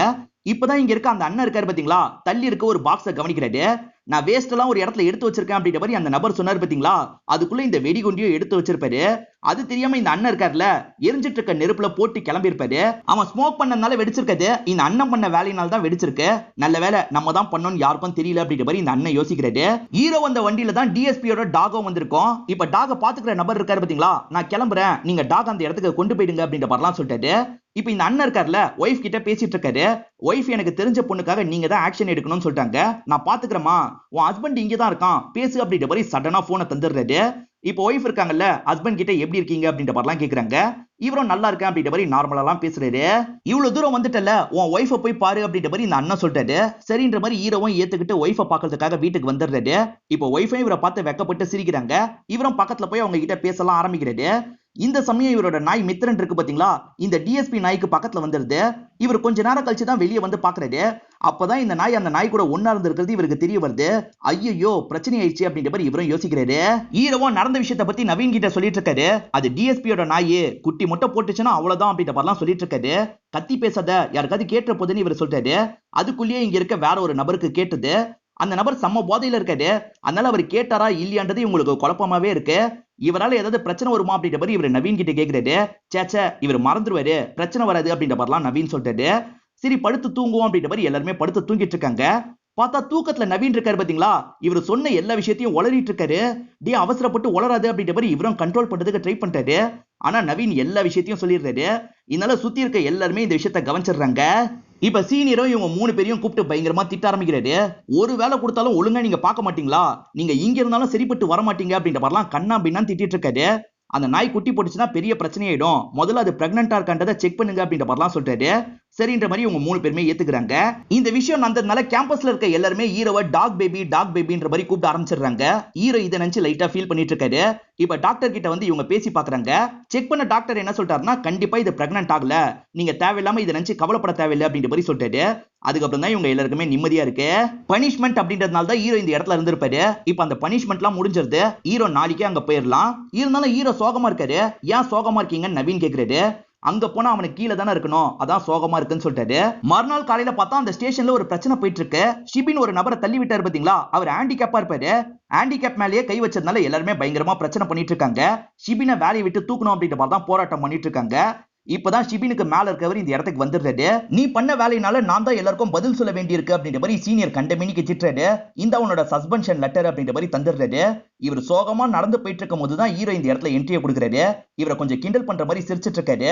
இப்பதான் இங்க இருக்க அந்த அண்ணன் இருக்காரு பாத்தீங்களா, தள்ளி இருக்க ஒரு பாக்ஸை கவனிக்கிறாரு. நான் வேஸ்ட் எல்லாம் ஒரு இடத்துல எடுத்து வச்சிருக்கேன் அப்படின்ற மாதிரி அந்த நபர் சொன்னார் பாத்தீங்களா, அதுக்குள்ள இந்த வெடிகுண்டியும் எடுத்து வச்சிருப்பாரு. அது தெரியாம இந்த அண்ணன் இருக்காருல, எரிஞ்சிட்டு இருக்க நெருப்புல போட்டு கிளம்பி இருப்பாரு. அவன் ஸ்மோக் பண்ணனால வெடிச்சிருக்காது, இந்த அண்ணன் பண்ண வேலையினால தான் வெடிச்சிருக்கு. நல்ல வேலை நம்ம தான் பண்ணோம்னு யாருக்கும் தெரியல அப்படின்ற மாதிரி இந்த அண்ணன் யோசிக்கிறாரு. ஹீரோ வந்த வண்டியில தான் டிஎஸ்பியோட டாகும் வந்திருக்கும். இப்ப டாக பாத்துக்கிற நபர் இருக்காரு பாத்தீங்களா, நான் கிளம்புறேன், நீங்க டாக் அந்த இடத்துக்கு கொண்டு போயிடுங்க அப்படின்ற மாதிரிலாம் சொல்லிட்டாரு. இப்ப இந்த அண்ணன் இருக்கார்ல ஒய்ஃப் கிட்ட பேசிட்டு இருக்காரு. ஒய்ஃப் எனக்கு தெரிஞ்ச பொண்ணுக்காக நீங்க தான் ஆக்ஷன் எடுக்கணும்னு சொல்லிட்டாங்க, நான் பாத்துக்கிறேமா, உன் ஹஸ்பண்ட் இங்க தான் இருக்கான் பேசு அப்படின்ற மாதிரி சடனா போனை தந்துடுறாரு. இப்போ ஒய்ஃப் இருக்காங்கல்ல ஹஸ்பண்ட் கிட்ட எப்படி இருக்கீங்க அப்படின்ற மாதிரிலாம் கேக்குறாங்க. இவரும் நல்லா இருக்கேன் அப்படின்ற மாதிரி நார்மலாலாம் பேசுறாரு. இவ்வளவு தூரம் வந்துட்டல உன் ஒய்ஃபை போய் பாரு அப்படின்ற மாதிரி இந்த அண்ணன் சொல்லிட்டாரு. சரின்ற மாதிரி ஹீரோவும் ஏத்துக்கிட்டு ஒய்ஃபை பாக்குறதுக்காக வீட்டுக்கு வந்துடுறாரு. இப்போ ஒய்ஃபை இவரை பார்த்து வெக்கப்பட்டு சிரிக்கிறாங்க. இவரும் பக்கத்துல போய் அவங்க கிட்ட பேசலாம் ஆரம்பிக்கிறாரு. இந்த சமயம் இவரோட நாய் மித்திரன் இருக்கு பாத்தீங்களா, இந்த டிஎஸ்பி நாய்க்கு பக்கத்துல வந்துருது. இவர் கொஞ்ச நேரம் கழிச்சு தான் வெளியே வந்து பாக்குறாரு. அப்பதான் இந்த நாய் அந்த நாய் கூட ஒன்னா இருந்திருக்கிறது இவருக்கு தெரிய வருது. ஐயோ பிரச்சனை ஆயிடுச்சு அப்படின்ற மாதிரி இவரும் யோசிக்கிறாரு. ஹீரோவும் நடந்த விஷயத்தை பத்தி நவீன் கிட்ட சொல்லிட்டு இருக்காரு. அது டிஎஸ்பியோட நாய், குட்டி முட்டை போட்டுச்சுன்னா அவ்வளவுதான் அப்படின்ற மாதிரிலாம் சொல்லிட்டு இருக்காரு. கத்தி பேசாத, யாருக்காவது கேட்ட போதுன்னு இவர் சொல்லிட்டாரு. அதுக்குள்ளேயே இங்க இருக்க வேற ஒரு நபருக்கு கேட்டது. அந்த நபர் செம்ம போதையில இருக்காரு. அதனால அவர் கேட்டாரா இல்லையான்றது உங்களுக்கு குழப்பமாவே இருக்கு. இவரால ஏதாவது பிரச்சனை வருமா அப்படின்ற மாதிரி இவர் நவீன் கிட்ட கேக்குறாரு. சேச்சே இவர் மறந்துருவாரு, பிரச்சனை வராது அப்படின்ற மாதிரிலாம் நவீன் சொல்லிட்டாரு. சரி படுத்து தூங்குவோம் அப்படின்ற மாதிரி எல்லாருமே படுத்து தூங்கிட்டு இருக்காங்க. பார்த்தா தூக்கத்துல நவீன் இருக்காரு பாத்தீங்களா, இவர் சொன்ன எல்லா விஷயத்தையும் உளறிட்டு இருக்காரு. அவசரப்பட்டு உளராது அப்படின்ற மாதிரி இவரும் கண்ட்ரோல் பண்றதுக்கு ட்ரை பண்றாரு. ஆனா நவீன் எல்லா விஷயத்தையும் சொல்லிடுறாரு. இதனால சுத்தி இருக்க எல்லாருமே இந்த விஷயத்த கவனிச்சிடுறாங்க. இப்ப சீனியரும் இவங்க 3 பேரையும் கூப்பிட்டு பயங்கரமா திட்ட ஆரம்பிக்கிறாரு. ஒரு வேலை கொடுத்தாலும் ஒழுங்கா நீங்க பார்க்க மாட்டீங்களா, நீங்க இங்க இருந்தாலும் சரிப்பட்டு வர மாட்டீங்க அப்படின்ற மாதிரிலாம் கண்ணா பின்னான்னு திட்டிட்டு இருக்காரு. அந்த நாய் குட்டி போட்டுச்சுன்னா பெரிய பிரச்சனையாயிடும், முதல்ல அது பிரெக்னண்டா இருக்கான்றதை செக் பண்ணுங்க அப்படின்ற மாதிரிலாம் சொல்றாரு. சரின்ற மாதிரி இவங்க 3 பேருமே ஏத்துக்கிறாங்க. இந்த விஷயம் நடந்ததுனால கேம்பஸ்ல இருக்க எல்லாருமே ஹீரோவை டாக் பேபின்ற மாதிரி கூப்பிட ஆரம்பிச்சிடுறாங்க. ஹீரோ இதை நினைச்சு லைட்டா ஃபீல் பண்ணிட்டு இருக்காரு. இப்ப டாக்டர் கிட்ட வந்து இவங்க பேசி பாக்குறாங்க. செக் பண்ண டாக்டர் என்ன சொல்றாருன்னா, கண்டிப்பா இது பிரெக்னன்ட் ஆகல, நீங்க தேவையில்லாம இதை நினைச்சு கவலைப்பட தேவையில்லை அப்படின்ற மாதிரி சொல்லிட்டாரு. அதுக்கப்புறம் தான் இவங்க எல்லாருக்குமே நிம்மதியா இருக்கு. பனிஷ்மெண்ட் அப்படின்றதுனால தான் ஹீரோ இந்த இடத்துல இருந்திருப்பாரு. இப்ப அந்த பனிஷ்மெண்ட்லாம் முடிஞ்சிருது. ஹீரோ நாளைக்கே அங்க போயிடலாம். இருந்தாலும் ஹீரோ சோகமா இருக்காரு. ஏன் சோகமா இருக்கீங்கன்னு நவீன் கேக்குறாரு. அங்க போனா அவனுக்கு கீழே தானே இருக்கணும், அதான் சோகமா இருக்குன்னு சொல்லிட்டாரு. மறுநாள் காலையில பார்த்தா அந்த ஸ்டேஷன்ல ஒரு பிரச்சனை போயிட்டு இருக்கு. ஷிபின் ஒரு நபரை தள்ளி விட்டாரு பாத்தீங்களா, அவர் ஹேண்டிகேப்பா இருப்பாரு. ஹேண்டிகேப் மேலேயே கை வச்சதுனால எல்லாருமே பயங்கரமா பிரச்சனை பண்ணிட்டு இருக்காங்க. ஷிபினை வேலையை விட்டு தூக்கணும் அப்படின்ற மாதிரி தான் போராட்டம் பண்ணிட்டு இருக்காங்க. இப்பதான் ஷிபினுக்கு மேல இருக்கவர் இந்த இடத்துக்கு வந்துடுறாரு. நீ பண்ண வேலையினால நான் தான் எல்லாருக்கும் பதில் சொல்ல வேண்டியிருக்கு அப்படின்ற மாதிரி சீனியர் கண்டமேனிக்கு திட்டுறாரு. இந்த அவனோட சஸ்பென்ஷன் லெட்டர் அப்படின்ற மாதிரி தந்துடுறாரு. இவர் சோகமா நடந்து போயிட்டு இருக்கும் போதுதான் ஹீரோ இந்த இடத்துல என்ட்ரியை கொடுக்குறாரு. இவரை கொஞ்சம் கிண்டல் பண்ற மாதிரி சிரிச்சிட்டு இருக்காரு.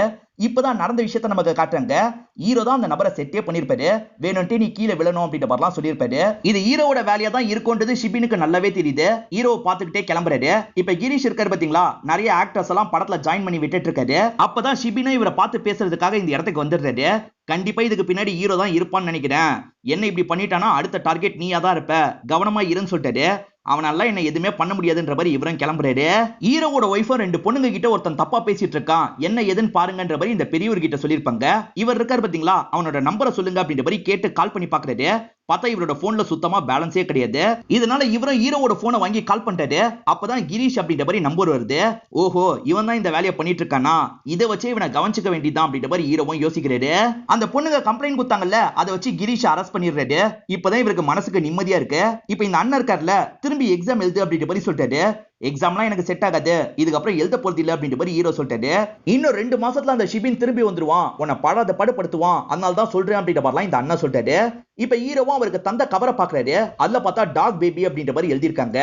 இப்பதான் நடந்த விஷயத்த நமக்கு காட்டுறாங்க. ஹீரோ தான் அந்த நபரை செட்டே பண்ணிருப்பாரு. வேணும்ட்டே நீ கீழே விழணும் அப்படின்ற மாதிரிலாம் சொல்லியிருப்பாரு. இது ஹீரோவோட வேலையா தான் இருக்கும்ன்றது ஷிபினுக்கு நல்லாவே தெரியுது. ஹீரோவை பார்த்துக்கிட்டே கிளம்புறாரு. இப்ப கிரீஷ் இருக்காரு பாத்தீங்களா, நிறைய ஆக்டர்ஸ் எல்லாம் படத்துல ஜாயின் பண்ணி விட்டுட்டு இருக்காரு. அப்பதான் ஷிபினை இவரை பார்த்து பேசுறதுக்காக இந்த இடத்துக்கு வந்துடுறாரு. கண்டிப்பா இதுக்கு பின்னாடி ஹீரோ தான் இருப்பான்னு நினைக்கிறேன். என்ன இப்படி பண்ணிட்டானா அடுத்த டார்கெட் நீயா தான் இருப்ப, கவனமா இருன்னு சொல்லிட்டாரு. அவனால என்ன எதுவுமே பண்ண முடியாதுன்ற மாதிரி இவரும் கிளம்புறாரு. ஹீரோவோட ஒய்ஃபும் 2 பொண்ணுங்க கிட்ட ஒருத்தன் தப்பா பேசிட்டு இருக்கான், என்ன எதுன்னு பாருங்கன்ற மாதிரி இந்த பெரியவர் கிட்ட சொல்லிருப்பாங்க. இவர் இருக்காரு பாத்தீங்களா, அவனோட நம்பரை சொல்லுங்க அப்படின்ற மாதிரி கேட்டு கால் பண்ணி பாக்குறாரு. பார்த்தா இவரோட போன்ல சுத்தமா பேலன்ஸே கிடையாது. இதனால இவரும் ஹீரோவோட போனை வாங்கி கால் பண்றாரு. அப்பதான் கிரீஷ் அப்படின்ற மாதிரி நம்பர் வருது. ஓஹோ இவன் தான் இந்த வேலையை பண்ணிட்டு இருக்கானா, இதை வச்சு இவனை கவனிச்சுக்க வேண்டியதான் அப்படின்ற மாதிரி ஹீரோவும் யோசிக்கிறாரு. அந்த பொண்ணுங்க கம்ப்ளைண்ட் கொடுத்தாங்கல்ல, அதை வச்சு கிரீஷ் அரெஸ்ட் பண்ணிடுறாரு. இப்பதான் இவருக்கு மனசுக்கு நிம்மதியா இருக்கு. இப்ப இந்த அண்ணன் இருக்கார்ல, திரும்பி எக்ஸாம் எழுது அப்படின்ற மாதிரி சொல்லிட்டாரு. எக்ஸாம்லாம் எனக்கு செட் ஆகாது, இதுக்கப்புறம் எழுத போறது இல்ல அப்படின்ற மாதிரி ஹீரோ சொல்லிட்டாரு. இன்னும் 2 மாசத்துல அந்த ஷிபின் திரும்பி வந்துருவான், உன்னை படாத படுத்துவான், அதனால தான் சொல்றேன் அப்படின்ற மாதிரிலாம் இந்த அண்ணன் சொல்லிட்டாரு. இப்ப ஹீரோவும் அவருக்கு தந்த கவரை பாக்குறாரு. அதுல பார்த்தா டாக் பேபி அப்படின்ற மாதிரி எழுதியிருக்காங்க.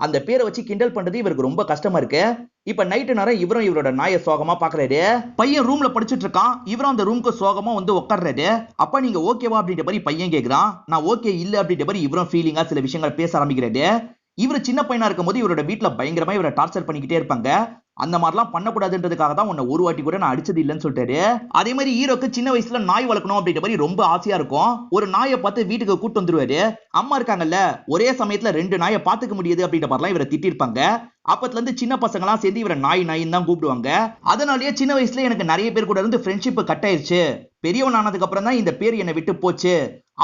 அந்த பேரை வச்சு கிண்டல் பண்றது இவருக்கு ரொம்ப கஷ்டமா இருக்கு. இப்ப நைட்டு நேரம் இவரும் இவரோட நாயை சோகமா பாக்குறாரு. பையன் ரூம்ல படிச்சுட்டு இருக்கான். இவரும் அந்த ரூம்க்கு சோகமா வந்து உட்கார்றாரு. அப்ப நீங்க ஓகேவா அப்படின்ற மாதிரி பையன் கேக்குறான். நான் ஓகே இல்ல அப்படின்ற மாதிரி இவரும் ஃபீலிங்கா சில விஷயங்கள் பேச ஆரம்பிக்கிறாரு. இவர் சின்ன பையனா இருக்கும்போது இவரோட வீட்டுல பயங்கரமா இவரை டார்ச்சர் பண்ணிக்கிட்டே இருப்பாங்க. அந்த மாதிரிலாம் பண்ணக்கூடாதுன்றதுக்காக தான் உன்னை ஒரு வாட்டி கூட நான் அடிச்சது இல்லைன்னு சொல்லிட்டாரு. அதே மாதிரி ஹீரோக்கு சின்ன வயசுல நாய் வளர்க்கணும் அப்படின்ற மாதிரி ரொம்ப ஆசையா இருக்கும். ஒரு நாயை பார்த்து வீட்டுக்கு கூட்டு வந்துருவாரு. அம்மா இருக்காங்கல்ல, ஒரே சமயத்துல 2 நாயை பாத்துக்க முடியாது அப்படின்ற மாதிரிலாம் இவரை திட்டிருப்பாங்க. அப்பத்துல இருந்து சின்ன பசங்க எல்லாம் சேர்ந்து இவரை நாயின்னு தான் கூப்பிடுவாங்க. அதனாலேயே சின்ன வயசுல எனக்கு நிறைய பேர் கூட இருந்து ஃப்ரெண்ட்ஷிப் கட் ஆயிருச்சு. பெரியவன் ஆனதுக்கு அப்புறம் தான் இந்த பேர் என்னை விட்டு போச்சு.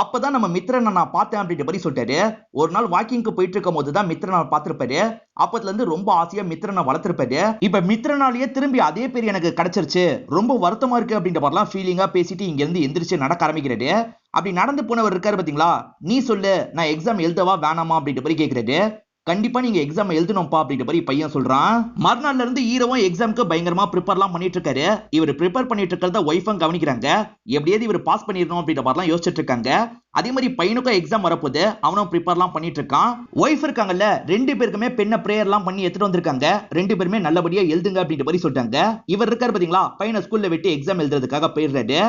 அப்பதான் நம்ம மித்ரனை நான் பார்த்தேன் அப்படின்ற மாதிரி சொல்லிட்டாரு. ஒரு நாள் வாக்கிங்க்கு போயிட்டு இருக்கும் போதுதான் மித்ரனை பார்த்திருப்பாரு. அப்பத்துல இருந்து ரொம்ப ஆசையா மித்ரனை வளர்த்திருப்பாரு. இப்ப மித்ரனாலேயே திரும்பி அதே பேர் எனக்கு கிடைச்சிருச்சு, ரொம்ப வருத்தமா இருக்கு அப்படின்ற மாதிரிலாம் ஃபீலிங்கா பேசிட்டு இங்க இருந்து எந்திரிச்சு நடக்க ஆரம்பிக்கிறாரு. அப்படி நடந்து போனவர் இருக்காரு பாத்தீங்களா, நீ சொல்லு நான் எக்ஸாம் எழுதவா வேணாமா அப்படின்ற மாதிரி கேட்கிறாரு. கண்டிப்பா நீங்க எக்ஸாம் எழுதணும்ப்பா அப்படின்ற மாதிரி பையன் சொல்றான். மறுநாள்ல இருந்து ஹீரோவும் எக்ஸாம்க்கு பயங்கரமா ப்ரிப்பேர்லாம் பண்ணிட்டு இருக்காரு. இவர் ப்ரிப்பேர் பண்ணிட்டு இருக்கிறத ஒய்ஃபும் கவனிக்கிறாங்க. எப்படியாவது இவர் பாஸ் பண்ணிடணும் அப்படின்ற மாதிரிலாம் யோசிச்சுட்டு இருக்காங்க. அதே மாதிரி பையனுக்கும் எக்ஸாம் வரப்போது, அவனும் ப்ரிப்பேர்லாம் பண்ணிட்டு இருக்கான். ஒய்ஃப் இருக்காங்கல்ல, ரெண்டு பேருக்குமே பெண்ண பிரேயர்லாம் பண்ணி எடுத்துட்டு வந்திருக்காங்க. ரெண்டு பேருமே நல்லபடியா எழுதுங்க அப்படின்ற மாதிரி சொல்றாங்க. இவர் இருக்காரு பாத்தீங்களா, பையனை ஸ்கூல்ல விட்டு எக்ஸாம் எழுதுறதுக்காக போயிடுறாரு.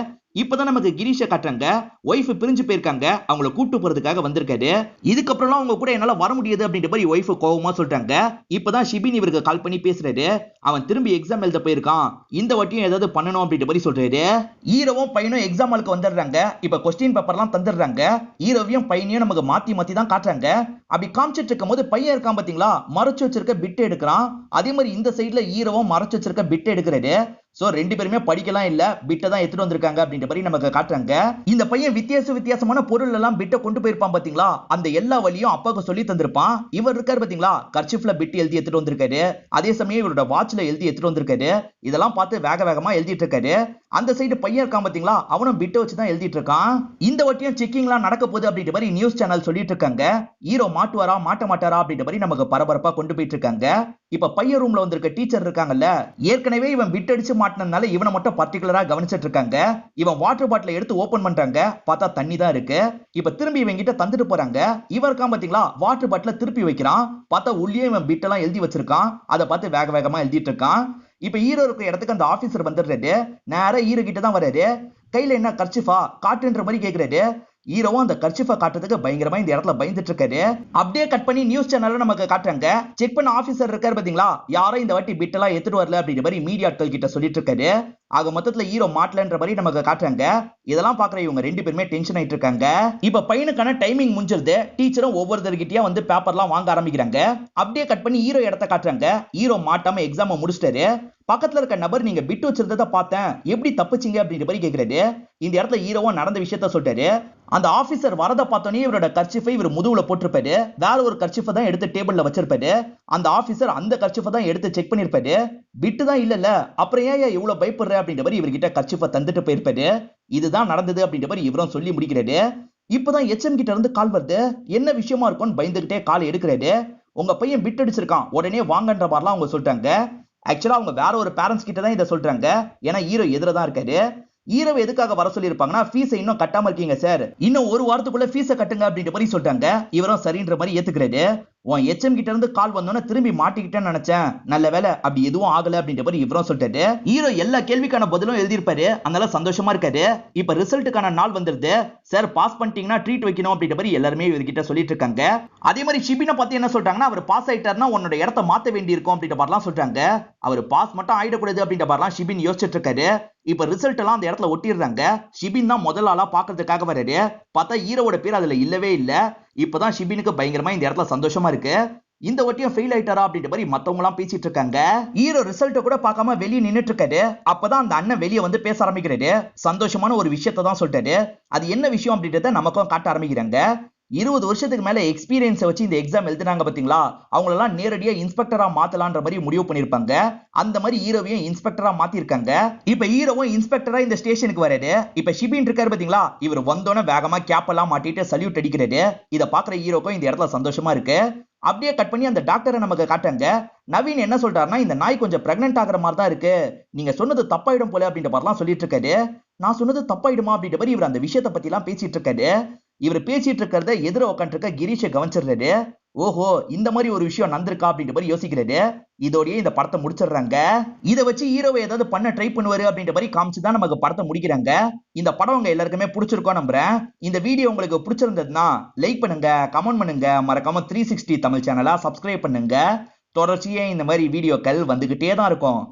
இப்பதான் நமக்கு கிரீஷ காட்டுறாங்க. ஒய்ஃப் பிரிஞ்சு போயிருக்காங்க, அவங்கள கூட்டு போறதுக்காக வந்திருக்காரு. இதுக்கப்புறம் அவங்க கூட என்னால வர முடியாது அப்படின்ற மாதிரி ஒய்ஃப் கோவமா சொல்றாங்க. இப்பதான் ஷிபின் இவருக்கு கால் பண்ணி பேசுறாரு. அவன் திரும்பி எக்ஸாம் எழுத போயிருக்கான், இந்த வாட்டியும் ஏதாவது பண்ணணும் அப்படின்ற மாதிரி சொல்றாரு. ஹீரோவும் பையனும் எக்ஸாம் ஹாலுக்கு வந்துடுறாங்க. இப்ப கொஸ்டின் பேப்பர்லாம் தந்துடுறாங்க. ஹீரோவையும் பையனையும் நமக்கு மாத்தி மாத்தி தான் காட்டுறாங்க. அப்படி காமிச்சிட்டு இருக்கும் போது பையன் இருக்கான் பாத்தீங்களா, மறைச்சு வச்சிருக்க பிட் எடுக்கிறான். அதே மாதிரி இந்த சைடுல ஹீரோவும் மறைச்சு வச்சிருக்க பிட் எடுக்கிறாரு. சோ ரெண்டு பேருமே படிக்கலாம் இல்ல, பிட்ட தான் எடுத்துட்டு வந்திருக்காங்க அப்படின்ற மாதிரி நமக்கு காட்டுறாங்க. இந்த பையன் வித்தியாசமான பொருள் எல்லாம் பிட்ட கொண்டு போயிருப்பான் பாத்தீங்களா, அந்த எல்லா வழியும் அப்பாவுக்கு சொல்லி தந்திருப்பான். இவர் இருக்காரு பாத்தீங்களா, கர்ச்சிஃப்ல பிட் எழுதி எடுத்துட்டு வந்திருக்காரு. அதே சமயம் இவரோட வாட்ச்ல எழுதி எடுத்துட்டு வந்திருக்காரு. இதெல்லாம் பார்த்து வேக வேகமா எழுதிட்டு இருக்காரு. அந்த சைடு பையன் இருக்கான் பாத்தீங்களா, அவனும் பிட்ட வச்சு தான் எழுதிட்டு இருக்கான். இந்த வாட்டியும் செக்கிங்லாம் நடக்க போகுது அப்படின்ற மாதிரி நியூஸ் சேனல் சொல்லிட்டு இருக்காங்க. ஹீரோ மாட்டுவாரா மாட்ட மாட்டாரா அப்படின்ற மாதிரி நமக்கு பரபரப்பா கொண்டு போயிட்டு இருக்காங்க. இப்ப பையன் ரூம்ல வந்திருக்க டீச்சர் இருக்காங்கல்ல, ஏற்கனவே இவன் பிட் அடிச்சு மாட்டினதுனால இவனை மட்டும் பர்டிகுலரா கவனிச்சிட்டு இருக்காங்க. இவன் வாட்டர் பாட்டில எடுத்து ஓபன் பண்றாங்க, பார்த்தா தண்ணி தான் இருக்கு. இப்ப திரும்பி இவன் கிட்ட தந்துட்டு போறாங்க. இவன் இருக்கான் பாத்தீங்களா, வாட்டர் பாட்டில திருப்பி வைக்கிறான். பார்த்தா உள்ளே இவன் பிட் எல்லாம் எழுதி வச்சிருக்கான். அதை பார்த்து வேக வேகமா எழுதிட்டு இருக்கான். இப்ப ஹீரோ இருக்க இடத்துக்கு அந்த ஆபீசர் வந்துடுறாரு. நேரா ஹீரோ கிட்ட தான் வர்றாரு. கையில என்ன கர்ச்சிஃபா காட்டுன்ற மாதிரி கேக்குறாரு. ஹீரோவும் அந்த கர்ச்சிஃபை காட்டுறதுக்கு பயங்கரமா இந்த இடத்துல பயந்துட்டு இருக்காரு. அப்படியே கட் பண்ணி நியூஸ் சேனல்ல நமக்கு காட்டுறாங்க. செக் பண்ண ஆபீசர் இருக்காரு பாத்தீங்களா, யாரும் இந்த வாட்டி பிட் எல்லாம் எடுத்துட்டு வரல அப்படின்ற மாதிரி மீடியாக்கள் கிட்ட சொல்லிட்டு இருக்காரு. ஆக மொத்தத்துல ஹீரோ மாட்டலன்ற மாதிரி நமக்கு காட்டுறாங்க. இதெல்லாம் பாக்குற இவங்க ரெண்டு பேருமே டென்ஷன் ஆயிட்டு இருக்காங்க. இப்ப பையனுக்கான டைமிங் முடிஞ்சிருது. டீச்சரும் ஒவ்வொருத்தர்கிட்டயா வந்து பேப்பர்லாம் வாங்க ஆரம்பிக்கிறாங்க. அப்படியே கட் பண்ணி ஹீரோ இடத்த காட்டுறாங்க. ஹீரோ மாட்டாம எக்ஸாம் முடிச்சிட்டாரு. பக்கத்துல இருக்க நபர் நீங்க பிட் வச்சிருந்ததை பார்த்தேன், எப்படி தப்பிச்சிங்க அப்படின்ற மாதிரி கேக்குறாரு. இந்த இடத்துல ஹீரோவும் நடந்த விஷயத்த சொல்றாரு. அந்த ஆபீசர் வரத பார்த்தோன்னே இவரோட கர்ச்சிஃபை இவர் முதுகுல போட்டிருப்பாரு. வேற ஒரு கர்ச்சிஃபை தான் எடுத்து டேபிள்ல வச்சிருப்பாரு. அந்த ஆபீசர் அந்த கர்ச்சிஃபை தான் எடுத்து செக் பண்ணிருப்பாரு. பிட்டு தான் இல்லல்ல, அப்புறம் ஏன் இவ்வளவு பயப்படுற அப்படின்ற மாதிரி இவர்கிட்ட கர்ச்சிஃபை தந்துட்டு போயிருப்பாரு. இதுதான் நடந்தது அப்படின்ற மாதிரி இவரும் சொல்லி முடிக்கிறாரு. இப்பதான் எச்எம் கிட்ட இருந்து கால் வருது. என்ன விஷயமா இருக்கும்னு பயந்துகிட்டே கால் எடுக்கிறாரு. உங்க பையன் பிட் அடிச்சிருக்கான், உடனே வாங்கன்ற மாதிரிலாம் அவங்க சொல்றாங்க. ஆக்சுவலா அவங்க வேற ஒரு பேரண்ட்ஸ் கிட்ட தான் இதை சொல்றாங்க. ஏன்னா ஹீரோ எதிரதான் இருக்காரு. ஹீரோ எதுக்காக வர சொல்லிருப்பாங்கன்னா, ஃபீஸ் இன்னும் கட்டாம இருக்கீங்க சார், இன்னும் ஒரு வாரத்துக்குள்ள ஃபீஸை கட்டுங்க அப்படின்ற மாதிரி சொல்றாங்க. இவரும் சரின்ற மாதிரி ஏத்துக்கிறாரு. உன் எச்எம் கிட்ட இருந்து கால் வந்தோன்னு திரும்பி மாட்டிக்கிட்டேன்னு நினைச்சேன், நல்ல வேலை அப்படி எதுவும் ஆகல அப்படின்ற மாதிரி இவரும் சொல்லிட்டாரு. ஹீரோ எல்லா கேள்விக்கான பதிலும் எழுதியிருப்பாரு, அதனால சந்தோஷமா இருக்காரு. இப்ப ரிசல்ட்டுக்கான நாள் வந்துருது. சார் பாஸ் பண்ணிட்டீங்கன்னா ட்ரீட் வைக்கணும் அப்படின்ற மாதிரி எல்லாருமே இவர்கிட்ட சொல்லிட்டு இருக்காங்க. அதே மாதிரி ஷிபினை பார்த்து என்ன சொல்றாங்கன்னா, அவர் பாஸ் ஆயிட்டாருன்னா உன்னோட இடத்த மாத்த வேண்டி இருக்கும் அப்படின்ற மாதிரிலாம் சொல்றாங்க. அவர் பாஸ் மட்டும் ஆயிடக்கூடாது அப்படின்ற மாதிரிலாம் ஷிபின் யோசிச்சுட்டு இருக்காரு. இப்ப ரிசல்ட் எல்லாம் அந்த இடத்துல ஒட்டிடுறாங்க. ஷிபின் தான் முதல் ஆளா பாக்குறதுக்காக வராரு. பார்த்தா ஹீரோவோட பேர் அதுல இல்லவே இல்ல. இப்பதான் ஷிபினுக்கு பயங்கரமா இந்த இடத்துல சந்தோஷமா இருக்கு. இந்த வட்டியும் ஃபெயில் ஆயிட்டாரா அப்படின்ற மாதிரி மத்தவங்க எல்லாம் பேசிட்டு இருக்காங்க. ஹீரோ ரிசல்ட் கூட பார்க்காம வெளியே நின்னுட்டு இருக்காரு. அப்பதான் அந்த அண்ணன் வெளியே வந்து பேச ஆரம்பிக்கிறாரு. சந்தோஷமான ஒரு விஷயத்தை தான் சொல்லிட்டாரு. அது என்ன விஷயம் அப்படின்றத நமக்கும் காட்ட ஆரம்பிக்கிறாங்க. 20 வருஷத்துக்கு மேல எக்ஸ்பீரியன்ஸ் வச்சு இந்த எக்ஸாம் எழுதுனாங்க பாத்தீங்களா, அவங்களெல்லாம் நேரடியா இன்ஸ்பெக்டரா மாத்தலான்ற மாதிரி முடிவு பண்ணிருப்பாங்க. அந்த மாதிரி ஹீரோவையும் இன்ஸ்பெக்டரா மாத்திருக்காங்க. இப்ப ஹீரோவும் இன்ஸ்பெக்டரா இந்த ஸ்டேஷனுக்கு வராரு. இப்ப ஷிபின் இருக்காரு பாத்தீங்களா, இவர் வந்தோன்னே வேகமா கேப் எல்லாம் மாட்டிட்டு சல்யூட் அடிக்கிறாரு. இத பாக்குற ஹீரோக்கும் இந்த இடத்துல சந்தோஷமா இருக்கு. அப்படியே கட் பண்ணி அந்த டாக்டரை நமக்கு காட்டுறாங்க. நவீன் என்ன சொல்றாருன்னா, இந்த நாய் கொஞ்சம் பிரெக்னென்ட் ஆகிற மாதிரி தான் இருக்கு, நீங்க சொன்னது தப்பாயிடும் போல அப்படின்ற மாதிரிலாம் சொல்லிட்டு இருக்காரு. நான் சொன்னது தப்பாயிடுமா அப்படின்ற மாதிரி இவர் அந்த விஷயத்தை பத்தி எல்லாம் பேசிட்டு இருக்காரு. இவர் பேசிட்டு இருக்கிறத எதிர உட்காந்து இருக்க கிரீஷை கவனிச்சிடுறாரு. ஓஹோ, இந்த மாதிரி ஒரு விஷயம் நடந்திருக்கா அப்படின்ற மாதிரி யோசிக்கிறாரு. இதோடயே இந்த படத்தை முடிச்சிடுறாங்க. இதை வச்சு ஹீரோவை ஏதாவது பண்ண ட்ரை பண்ணுவாரு அப்படின்ற மாதிரி காமிச்சுதான் நமக்கு படத்தை முடிக்கிறாங்க. இந்த படம் உங்க எல்லாருக்குமே பிடிச்சிருக்கோம் நம்புறேன். இந்த வீடியோ உங்களுக்கு பிடிச்சிருந்ததுன்னா லைக் பண்ணுங்க, கமெண்ட் பண்ணுங்க, மறக்காம 360 தமிழ் சேனலை சப்ஸ்கிரைப் பண்ணுங்க. தொடர்ச்சியா இந்த மாதிரி வீடியோக்கள் வந்துகிட்டே தான் இருக்கும்.